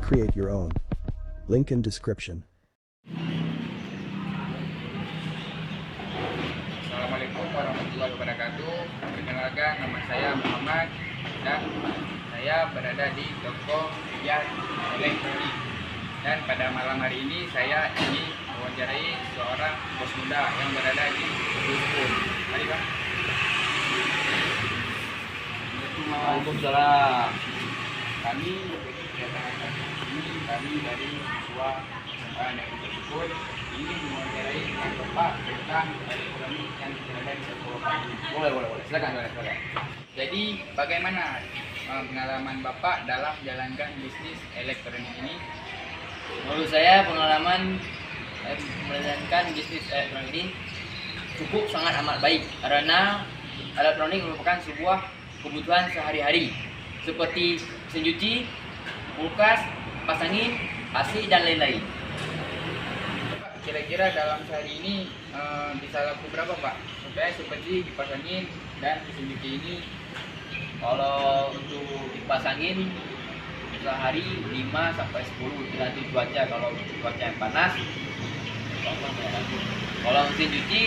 create your own. Link in description. Assalamualaikum warahmatullahi wabarakatuh. Perkenalkan, nama saya Muhammad dan saya berada di toko Riyad Elektronik. Dan pada malam hari ini saya ingin mewawancarai seorang bos muda yang berada di Dusun. Mari Pak. Waalaikumsalam. Kami dari siswa SMA Negeri tersebut ingin mewawancarai dengan Bapak tentang elektronik yang berada di sekolah kami. Boleh. Silakan. Jadi bagaimana pengalaman Bapak dalam menjalankan bisnis elektronik ini? Menurut saya pengalaman menjalankan bisnis elektronik ini cukup sangat amat baik karena elektronik merupakan sebuah kebutuhan sehari-hari seperti mesin cuci, kulkas, kipas angin, AC dan lain-lain. Kira-kira dalam sehari ini bisa laku berapa Pak? Supaya seperti kipas angin dan mesin cuci ini. Kalau untuk kipas angin sehari 5 sampai 10 tergantung cuaca. Kalau cuaca yang panas, kalau mesin cuci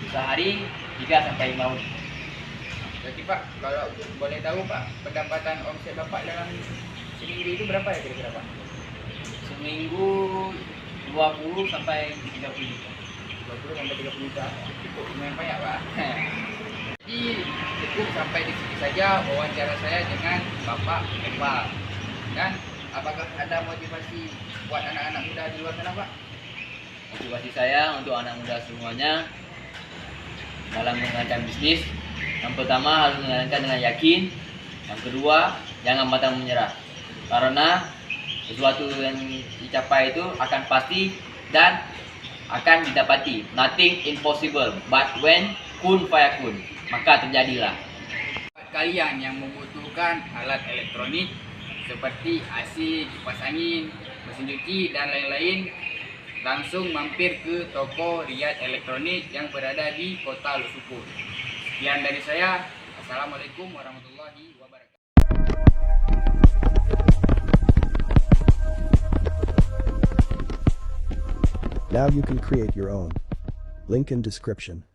sehari 3 sampai 5 unit. Jadi Pak, kalau boleh tahu Pak, pendapatan omset Bapak dalam seminggu itu berapa ya kira-kira Pak? Seminggu 20 sampai 30 juta. 20 sampai 30 juta. Cukup lumayan banyak Pak. Jadi cukup sampai di sini saja wawancara saya dengan Bapak Iqbal. Dan apakah ada motivasi buat anak-anak muda di luar sana Pak? Motivasi saya untuk anak muda semuanya dalam menjalankan bisnis, yang pertama harus menjalankan dengan yakin, yang kedua jangan pantang menyerah, karena sesuatu yang dicapai itu akan pasti dan akan didapati. Nothing impossible, but when kun fayakun, maka terjadilah. Kalian yang membutuhkan alat elektronik seperti AC, kipas angin, mesin cuci dan lain-lain, langsung mampir ke toko Riyad Elektronik yang berada di Kota Lusupur. Sekian dari saya. Assalamualaikum warahmatullahi wabarakatuh. Now you can create your own. Link in description.